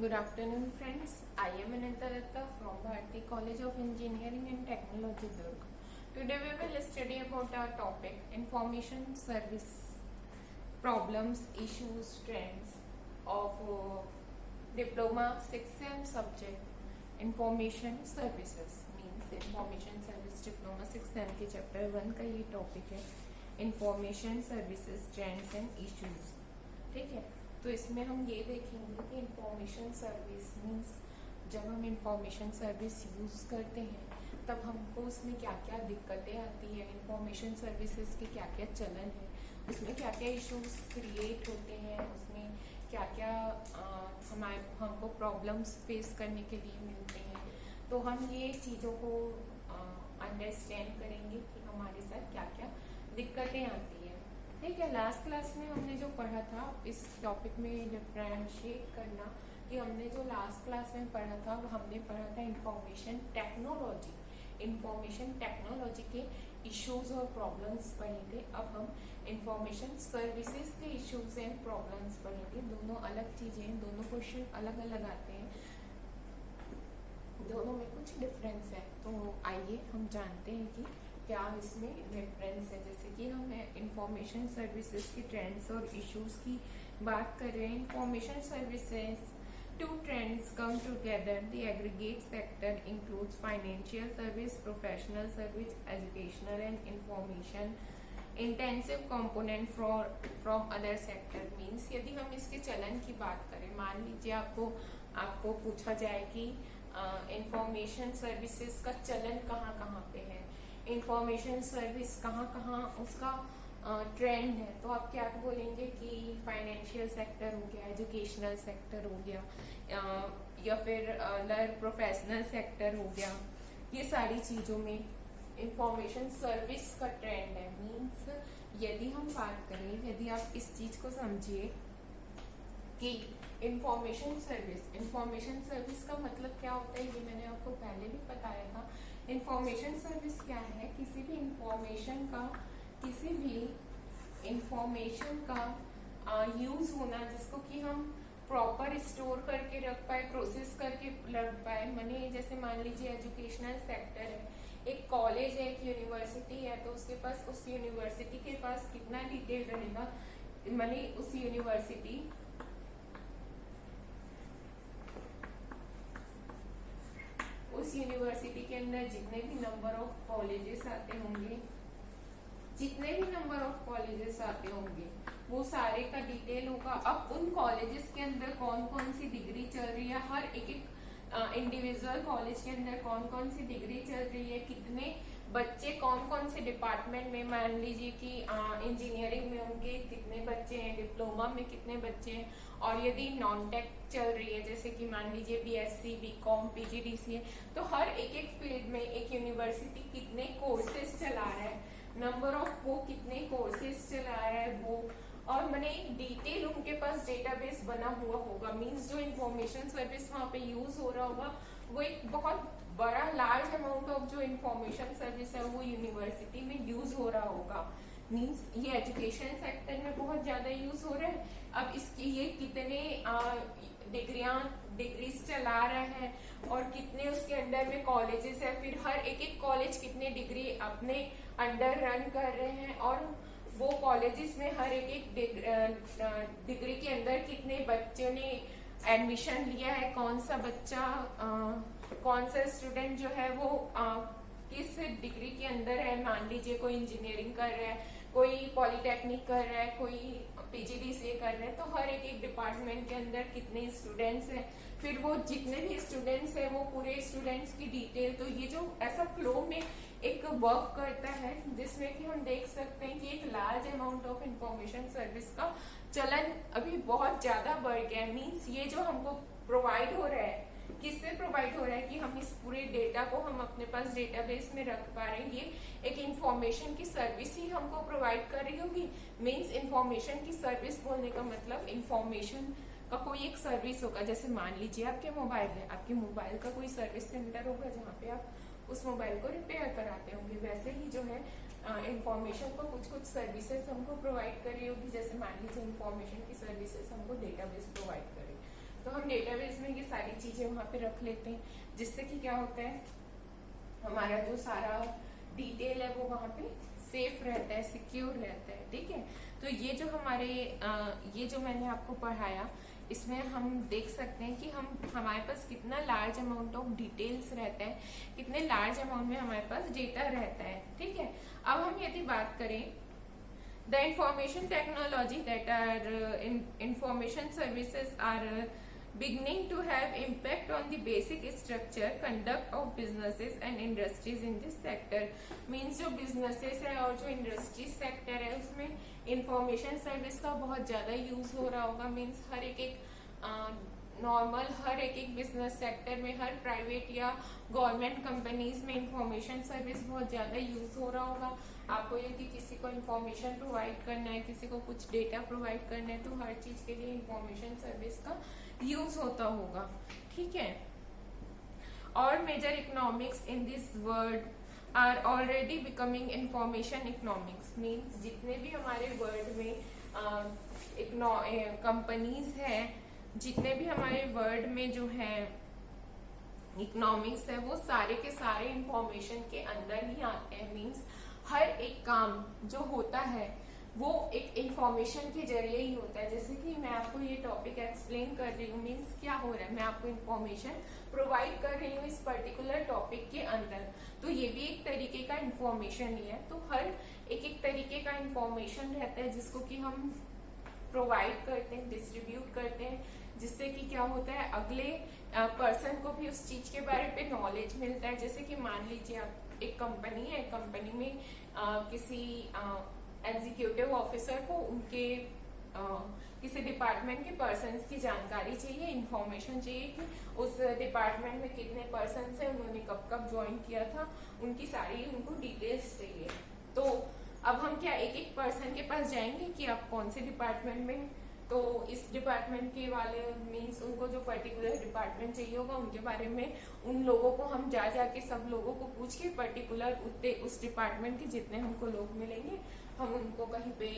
Good afternoon, friends. I am Ananta Datta from Bharati College of Engineering and Technology, Durg. Today we will study about our topic information service problems, issues, trends of diploma 6th subject information services means information service diploma 6th के chapter 1 का ये topic है information services trends and issues. ठीक है, तो इसमें हम ये देखेंगे कि इंफॉर्मेशन सर्विस मीन्स जब हम इंफॉर्मेशन सर्विस यूज़ करते हैं तब हमको उसमें क्या क्या दिक्कतें आती है, इंफॉर्मेशन सर्विसेज के क्या क्या चलन है, उसमें क्या क्या इश्यूज क्रिएट होते हैं, उसमें क्या क्या हमको प्रॉब्लम्स फेस करने के लिए मिलते हैं. तो हम ये चीज़ों को अंडरस्टैंड करेंगे कि हमारे साथ क्या क्या दिक्कतें आती है. ठीक है, लास्ट क्लास में हमने जो पढ़ा था इस टॉपिक में डिफरेंशिएट करना कि हमने जो लास्ट क्लास में पढ़ा था वो हमने पढ़ा था इंफॉर्मेशन टेक्नोलॉजी के इश्यूज और प्रॉब्लम्स पढ़े थे. अब हम इंफॉर्मेशन सर्विसेज के इश्यूज एंड प्रॉब्लम्स पढ़ेंगे. दोनों अलग चीजें हैं, दोनों क्वेश्चन अलग अलग आते हैं, दोनों में कुछ डिफरेंस है. तो आइए हम जानते हैं कि क्या इसमें डिफरेंस है. जैसे कि हम इंफॉर्मेशन सर्विसेज की ट्रेंड्स और इश्यूज की बात कर रहे हैं. Information services to trends come together. The aggregate sector includes financial service, professional service, educational and information intensive component from other sector. Means यदि हम इसके चलन की बात करें, मान लीजिए आपको पूछा जाए कि इंफॉर्मेशन सर्विसेज का चलन कहाँ कहाँ पे है, इंफॉर्मेशन सर्विस कहाँ कहाँ उसका ट्रेंड है, तो आप क्या बोलेंगे कि फाइनेंशियल सेक्टर हो गया, एजुकेशनल सेक्टर हो गया, या फिर प्रोफेशनल सेक्टर हो गया. ये सारी चीजों में इंफॉर्मेशन सर्विस का ट्रेंड है. मीन्स यदि हम बात करें, यदि आप इस चीज को समझिए कि इंफॉर्मेशन सर्विस का मतलब क्या होता है, ये मैंने आपको पहले भी बताया था. इंफॉर्मेशन सर्विस क्या है, किसी भी इंफॉर्मेशन का यूज होना जिसको कि हम प्रॉपर स्टोर करके रख पाए, प्रोसेस करके रख पाए. माने जैसे मान लीजिए एजुकेशनल सेक्टर है, एक कॉलेज है, एक यूनिवर्सिटी है, तो उसके पास उस यूनिवर्सिटी के पास कितना डिटेल रहेगा. माने उस यूनिवर्सिटी के अंदर जितने भी नंबर ऑफ कॉलेजेस आते होंगे वो सारे का डिटेल होगा. अब उन कॉलेजेस के अंदर कौन कौन सी डिग्री चल रही है, हर एक इंडिविजुअल कॉलेज के अंदर कौन कौन सी डिग्री चल रही है, कितने बच्चे कौन कौन से डिपार्टमेंट में, मान लीजिए कि इंजीनियरिंग में उनके कितने बच्चे हैं, डिप्लोमा में कितने बच्चे हैं, और यदि नॉन टेक चल रही है जैसे कि मान लीजिए बीएससी, बीकॉम, पीजीडीसीए, तो हर एक फील्ड में एक यूनिवर्सिटी कितने कोर्सेज चला रहा है, नंबर ऑफ वो कितने कोर्सेज चला रहा है वो, और मैंने डिटेल उनके पास डेटाबेस बना हुआ होगा. मींस जो इंफॉर्मेशन सर्विस वहाँ पे यूज हो रहा होगा वो एक बहुत बड़ा लार्ज अमाउंट ऑफ जो इंफॉर्मेशन सर्विस है वो यूनिवर्सिटी में यूज हो रहा होगा. मींस ये एजुकेशन सेक्टर में बहुत ज्यादा यूज हो रहा है. अब इसकी ये कितने डिग्रीज चला रहा है और कितने उसके अंडर में कॉलेजेस है, फिर हर एक कॉलेज कितने डिग्री अपने अंडर रन कर रहे हैं, और वो कॉलेजेस में हर एक डिग्री के अंदर कितने बच्चों ने एडमिशन लिया है, कौन सा स्टूडेंट जो है वो किस डिग्री के अंदर है. मान लीजिए कोई इंजीनियरिंग कर रहा है, कोई पॉलिटेक्निक कर रहा है, कोई पीजीडीसीए कर रहा है, तो हर एक डिपार्टमेंट के अंदर कितने स्टूडेंट्स हैं, फिर वो जितने भी स्टूडेंट्स हैं वो पूरे स्टूडेंट्स की डिटेल. तो ये जो ऐसा फ्लो में एक वर्क करता है जिसमें कि हम देख सकते हैं कि एक large amount of information service का चलन अभी बहुत ज्यादा बढ़ गया है. मीन्स ये जो हमको प्रोवाइड हो रहा है, किससे प्रोवाइड हो रहा है कि हम इस पूरे डेटा को हम अपने पास डेटाबेस में रख पा रहे हैं. ये एक इंफॉर्मेशन की सर्विस ही हमको प्रोवाइड कर रही होगी. मीन्स इंफॉर्मेशन की सर्विस बोलने का मतलब इंफॉर्मेशन का कोई एक सर्विस होगा. जैसे मान लीजिए आपके मोबाइल है, आपके मोबाइल का कोई सर्विस सेंटर होगा जहाँ पे आप उस मोबाइल को रिपेयर कराते होंगे. वैसे ही जो है इंफॉर्मेशन को कुछ सर्विसेज हमको प्रोवाइड करी होगी. जैसे मान लीजिए इंफॉर्मेशन की सर्विसेज हमको डेटाबेस प्रोवाइड करे, तो हम डेटाबेस में ये सारी चीजें वहां पे रख लेते हैं, जिससे कि क्या होता है हमारा जो सारा डिटेल है वो वहां पे सेफ रहता है, सिक्योर रहता है। ठीक है, तो ये जो हमारे ये जो मैंने आपको पढ़ाया, इसमें हम देख सकते हैं कि हमारे पास कितना लार्ज अमाउंट ऑफ डिटेल्स रहता है, कितने लार्ज अमाउंट में हमारे पास डेटा रहता है। ठीक है, अब हम यदि बात करें the information technology that are information services are beginning to have impact on the basic structure conduct of businesses and industries in this sector means जो businesses है और जो industries sector है उसमें information service का बहुत ज्यादा यूज हो रहा होगा। मीन्स हर एक नॉर्मल हर एक बिजनेस सेक्टर में, हर प्राइवेट या गवर्नमेंट कंपनीज में इंफॉर्मेशन सर्विस बहुत ज्यादा यूज हो रहा होगा। आपको यदि किसी को इंफॉर्मेशन प्रोवाइड करना है, किसी को कुछ डेटा प्रोवाइड करना है, तो हर चीज के लिए इंफॉर्मेशन सर्विस का यूज होता होगा। ठीक है, और major economics in this world are already becoming information economics. Means जितने भी हमारे वर्ल्ड में कंपनीज है, जितने भी हमारे वर्ल्ड में जो है इकोनॉमिक्स है, वो सारे के सारे इंफॉर्मेशन के अंदर ही आते हैं। मीन्स हर एक काम जो होता है वो एक इंफॉर्मेशन के जरिए ही होता है। जैसे कि मैं आपको ये टॉपिक एक्सप्लेन कर रही हूँ, मीन्स क्या हो रहा है, मैं आपको इंफॉर्मेशन प्रोवाइड कर रही हूँ इस पर्टिकुलर टॉपिक के अंदर, तो ये भी एक तरीके का इंफॉर्मेशन ही है। तो हर एक तरीके का इंफॉर्मेशन रहता है जिसको कि हम प्रोवाइड करते हैं, डिस्ट्रीब्यूट करते हैं, जिससे कि क्या होता है अगले पर्सन को भी उस चीज के बारे में नॉलेज मिलता है। जैसे कि मान लीजिए आप एक कंपनी है, कंपनी में किसी एग्जीक्यूटिव ऑफिसर को उनके किसी डिपार्टमेंट के पर्सन की जानकारी चाहिए, इंफॉर्मेशन चाहिए कि उस डिपार्टमेंट में कितने पर्सन है, उन्होंने कब कब ज्वाइन किया था, उनकी सारी उनको डिटेल्स चाहिए। तो अब हम क्या एक पर्सन के पास जाएंगे कि आप कौन से डिपार्टमेंट में, तो इस डिपार्टमेंट के वाले मीन्स उनको जो पर्टिकुलर डिपार्टमेंट चाहिए होगा उनके बारे में उन लोगों को हम जाके सब लोगों को पूछ के पर्टिकुलर उस डिपार्टमेंट के जितने हमको लोग मिलेंगे हम उनको कहीं पे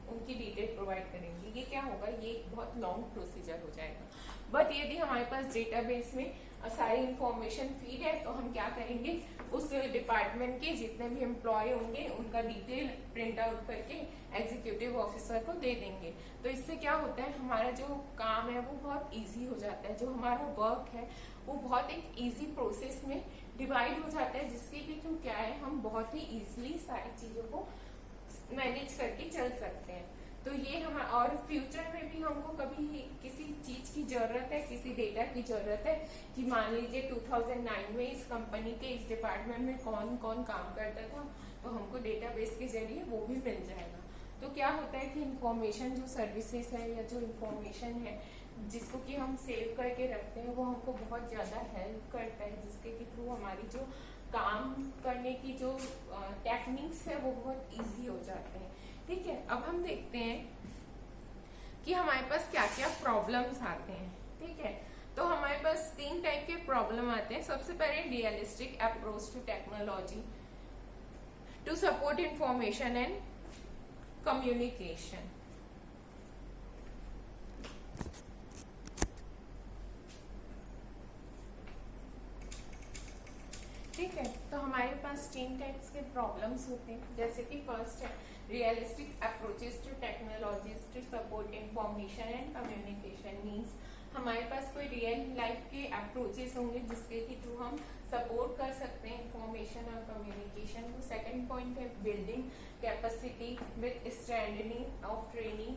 उनकी डिटेल प्रोवाइड करेंगे। ये क्या होगा, ये बहुत लॉन्ग प्रोसीजर हो जाएगा। बट यदि हमारे पास डेटाबेस में सारी इंफॉर्मेशन फीड है तो हम क्या करेंगे, उस डिपार्टमेंट के जितने भी एम्प्लॉय होंगे उनका डिटेल प्रिंट आउट करके एग्जीक्यूटिव ऑफिसर को दे देंगे। तो इससे क्या होता है, हमारा जो काम है वो बहुत इजी हो जाता है, जो हमारा वर्क है वो बहुत एक इजी प्रोसेस में डिवाइड हो जाता है, जिसके कि थ्रू क्या है हम बहुत ही इजीली सारी चीजों को मैनेज करके चल सकते हैं। तो ये हम और फ्यूचर में भी हमको कभी किसी चीज की जरूरत है, किसी डेटा की जरूरत है कि मान लीजिए 2009 में इस कंपनी के इस डिपार्टमेंट में कौन कौन काम करता था, तो हमको डेटाबेस के जरिए वो भी मिल जाएगा। तो क्या होता है कि इंफॉर्मेशन जो सर्विसेज है या जो इंफॉर्मेशन है जिसको कि हम सेव करके रखते हैं वो हमको बहुत ज्यादा हेल्प करता है, जिसके के थ्रू हमारी जो काम करने की जो टेक्निक्स है वो बहुत इजी हो जाते हैं। ठीक है, अब हम देखते हैं कि हमारे पास क्या क्या प्रॉब्लम्स आते हैं। ठीक है, तो हमारे पास 3 टाइप के प्रॉब्लम आते हैं। सबसे पहले realistic approach to technology to support information and communication. ठीक है, तो हमारे पास 3 टाइप्स के प्रॉब्लम्स होते हैं। जैसे कि फर्स्ट है realistic approaches to technologies to support information and communication. Means हमारे पास कोई रियल लाइफ के अप्रोचेस होंगे जिसके के थ्रू हम सपोर्ट कर सकते हैं इंफॉर्मेशन और कम्युनिकेशन को। सेकंड पॉइंट है building capacity with strengthening of training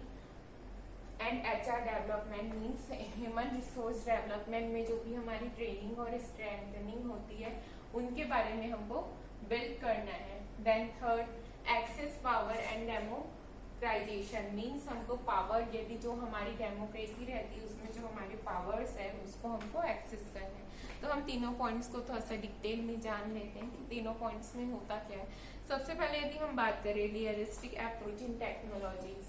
and HR development. Means human resource development में जो भी हमारी ट्रेनिंग और स्ट्रेंथनिंग होती है उनके बारे में हमको बिल्ड करना है। Then third access power and democratization. Means हमको पावर, यदि जो हमारी डेमोक्रेसी रहती है उसमें जो हमारे पावर्स है उसको हमको एक्सेस करना है। तो हम तीनों पॉइंट्स को थोड़ा सा डिटेल में जान लेते हैं कि तीनों पॉइंट्स में होता क्या है। सबसे पहले यदि हम बात करें realistic approach in technologies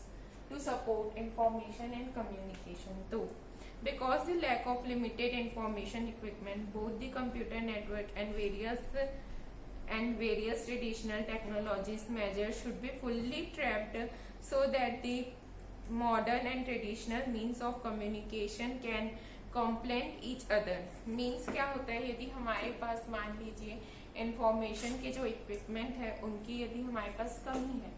to support information and communication, तो because the lack of limited information equipment, both the computer network and various traditional technologies measures should be fully trapped so that the modern and traditional means of communication can complement each other. Means क्या होता है, यदि हमारे पास मान लीजिए information के जो equipment है उनकी यदि हमारे पास कमी है,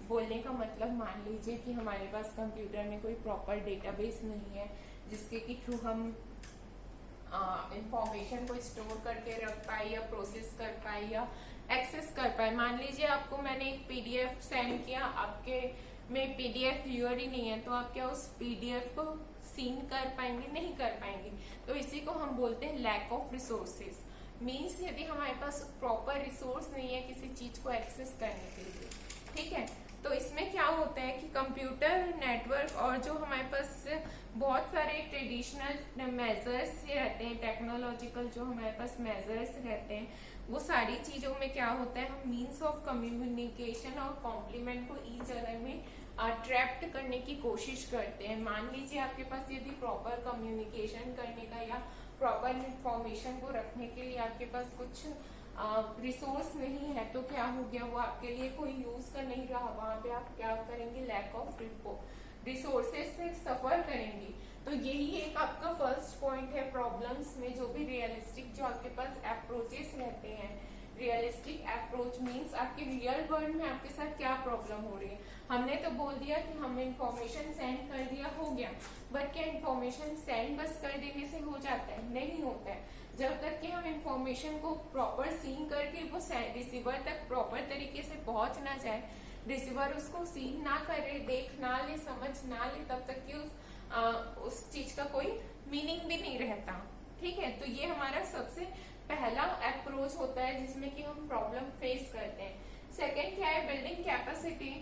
बोलने का मतलब मान लीजिए कि हमारे पास कंप्यूटर में कोई प्रॉपर डेटाबेस नहीं है जिसके के थ्रू हम इंफॉर्मेशन को स्टोर करके रख पाए या प्रोसेस कर पाए या एक्सेस कर पाए। मान लीजिए आपको मैंने एक पीडीएफ सेंड किया, आपके में पीडीएफ व्यूअर ही नहीं है, तो आप क्या उस पीडीएफ को सीन कर पाएंगे? नहीं कर पाएंगे। तो इसी को हम बोलते हैं लैक ऑफ रिसोर्सेज। मीन्स यदि हमारे पास प्रॉपर रिसोर्स नहीं है किसी चीज को एक्सेस करने के लिए, ठीक है, तो इसमें क्या होता है कि कंप्यूटर नेटवर्क और जो हमारे पास बहुत सारे ट्रेडिशनल मेजर्स रहते हैं, टेक्नोलॉजिकल जो हमारे पास मेजर्स रहते हैं, वो सारी चीजों में क्या होता है, हम मीन्स ऑफ कम्युनिकेशन और कॉम्प्लीमेंट को ईच अदर में ट्रैप्ड करने की कोशिश करते हैं। मान लीजिए आपके पास यदि प्रॉपर कम्युनिकेशन करने का या प्रॉपर इंफॉर्मेशन को रखने के लिए आपके पास कुछ रिसोर्स नहीं है, तो क्या हो गया, वो आपके लिए कोई यूज का नहीं रहा। वहां पे आप क्या करेंगे, लैक ऑफ रिसोर्सेज से सफर करेंगे। तो यही एक आपका फर्स्ट पॉइंट है प्रॉब्लम्स में, जो भी रियलिस्टिक जो आपके पास अप्रोचेस रहते हैं। रियलिस्टिक अप्रोच मीन्स आपके रियल वर्ल्ड में आपके साथ क्या प्रॉब्लम हो रही है। हमने तो बोल दिया कि हमने इंफॉर्मेशन सेंड कर दिया, हो गया, बट क्या इंफॉर्मेशन सेंड बस कर देने से हो जाता है? नहीं होता है। जब तक कि हम इंफॉर्मेशन को प्रॉपर सीन करके वो रिसीवर तक प्रॉपर तरीके से पहुंच ना जाए, रिसीवर उसको सीन ना करे, देख ना ले, समझ ना ले, तब तक कि उस चीज का कोई मीनिंग भी नहीं रहता। ठीक है, तो ये हमारा सबसे पहला अप्रोच होता है जिसमें कि हम प्रॉब्लम फेस करते हैं। सेकेंड क्या है, building capacity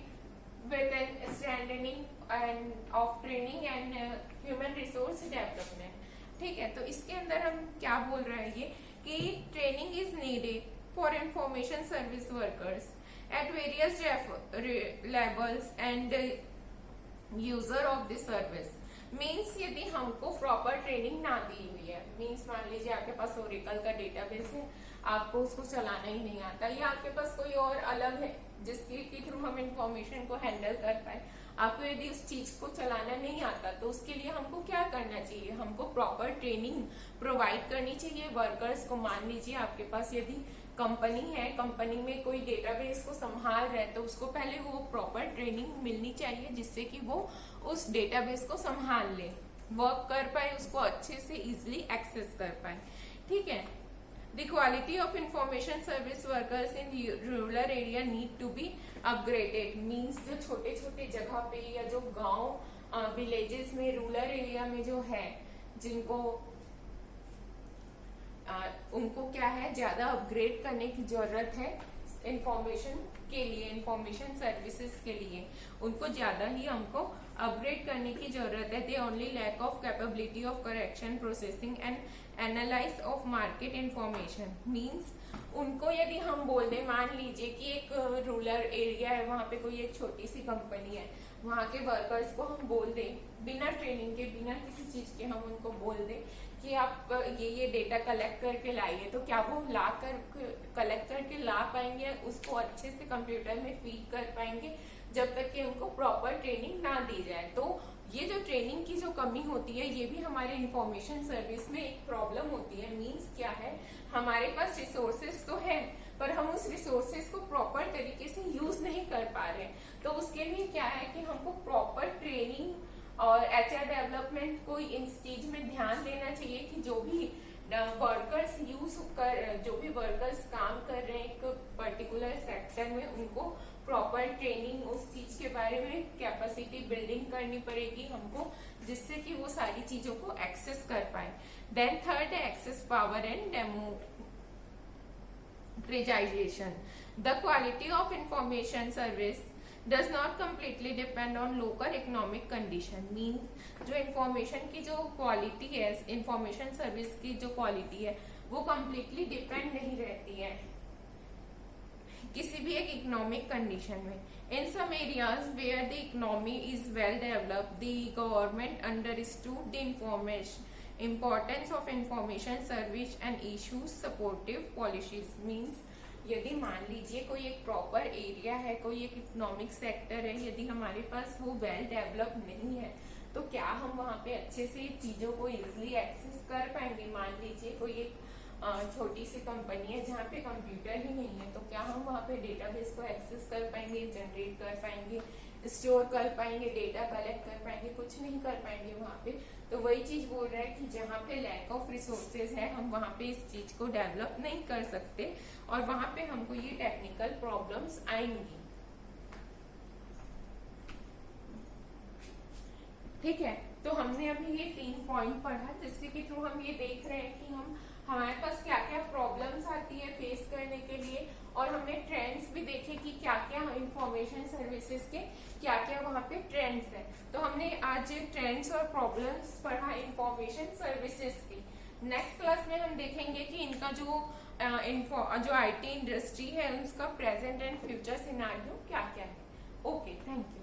with an strengthening and of training and human resource development. ठीक है, तो इसके अंदर हम क्या बोल रहे हैं, ये कि training is needed for information service workers at various levels and user of this service. Means यदि हमको प्रॉपर ट्रेनिंग ना दी हुई है, मीन्स मान लीजिए आपके पास ओरेकल का डेटाबेस है, आपको उसको चलाना ही नहीं आता, या आपके पास कोई और अलग है जिसके थ्रू हम इंफॉर्मेशन को हैंडल कर पाए, आपको यदि उस चीज को चलाना नहीं आता, तो उसके लिए हमको क्या करना चाहिए, हमको प्रॉपर ट्रेनिंग प्रोवाइड करनी चाहिए वर्कर्स को। मान लीजिए आपके पास यदि कंपनी है, कंपनी में कोई डेटाबेस को संभाल रहा है, तो उसको पहले वो प्रॉपर ट्रेनिंग मिलनी चाहिए जिससे कि वो उस डेटाबेस को संभाल ले, वर्क कर पाए, उसको अच्छे से इजिली एक्सेस कर पाए। ठीक है, the quality of information service workers in rural area need to be upgraded. Means जो छोटे छोटे जगह पे या जो गांव विलेजेस में, रूरल एरिया में जो है, जिनको उनको क्या है, ज्यादा अपग्रेड करने की जरूरत है इंफॉर्मेशन के लिए, इंफॉर्मेशन सर्विसेज के लिए उनको ज्यादा ही हमको अपग्रेड करने की जरूरत है। They only lack of capability of correction, processing and analyse of market information. Means उनको यदि हम बोल दें, मान लीजिए कि एक रूरल एरिया है, वहां पे कोई एक छोटी सी कंपनी है, वहां के वर्कर्स को हम बोल दें बिना ट्रेनिंग के, बिना किसी चीज के, हम उनको बोल दें कि आप ये डेटा कलेक्ट करके लाइए, तो क्या वो ला कर कलेक्ट करके ला पाएंगे, उसको अच्छे से कंप्यूटर में फीड कर पाएंगे, जब तक कि उनको प्रॉपर ट्रेनिंग ना दी जाए। तो ये जो ट्रेनिंग की जो कमी होती है, ये भी हमारे इंफॉर्मेशन सर्विस में एक प्रॉब्लम होती है। मीन्स क्या है, हमारे पास रिसोर्सेज तो है, पर हम उस रिसोर्सेज को प्रॉपर तरीके से यूज नहीं कर पा रहे। तो उसके लिए क्या है कि हमको प्रॉपर ट्रेनिंग और एचआर डेवलपमेंट को इस चीज में ध्यान देना चाहिए कि जो भी वर्कर्स जो भी वर्कर्स काम कर रहे हैं एक पर्टिकुलर सेक्टर में, उनको प्रॉपर ट्रेनिंग उस चीज के बारे में कैपेसिटी बिल्डिंग करनी पड़ेगी हमको, जिससे कि वो सारी चीजों को एक्सेस कर पाए। देन थर्ड है access power and democratisation. The quality of information service does not completely depend on local economic condition। Means जो इंफॉर्मेशन की जो क्वालिटी है, इंफॉर्मेशन सर्विस की जो क्वालिटी है, वो कम्प्लीटली डिपेंड नहीं रहती है किसी भी एक इकोनॉमिक कंडीशन में। In some areas where the economy is well developed, the government understood the importance of information service and issues supportive policies। Means यदि मान लीजिए कोई एक प्रॉपर एरिया है, कोई एक इकोनॉमिक सेक्टर है, यदि हमारे पास वो वेल डेवलप नहीं है तो क्या हम वहाँ पे अच्छे से चीजों को इजिली एक्सेस कर पाएंगे? मान लीजिए कोई एक छोटी सी कंपनी है जहाँ पे कंप्यूटर ही नहीं है, तो क्या हम वहाँ पे डेटाबेस को एक्सेस कर पाएंगे, जनरेट कर पाएंगे, स्टोर कर पाएंगे, डेटा कलेक्ट कर पाएंगे? कुछ नहीं कर पाएंगे वहाँ पे। तो वही चीज बोल रहा है कि जहाँ पे लैक ऑफ रिसोर्सेज है, हम वहाँ पे इस चीज को डेवलप नहीं कर सकते और वहाँ पे हमको ये टेक्निकल प्रॉब्लम्स आएंगी। ठीक है, तो हमने अभी ये 3 पॉइंट पढ़ा जिसके के थ्रू हम ये देख रहे हैं कि हम हमारे पास क्या क्या प्रॉब्लम्स आती है फेस करने के लिए, और हमने ट्रेंड्स भी देखे कि क्या क्या इंफॉर्मेशन सर्विसेज के क्या क्या वहाँ पे ट्रेंड्स है। तो हमने आज ट्रेंड्स और प्रॉब्लम्स पढ़ा इंफॉर्मेशन सर्विसेज की। नेक्स्ट क्लास में हम देखेंगे कि इनका जो आईटी इंडस्ट्री है उसका प्रेजेंट एंड फ्यूचर सिनेरियो क्या क्या है। Okay, thank you.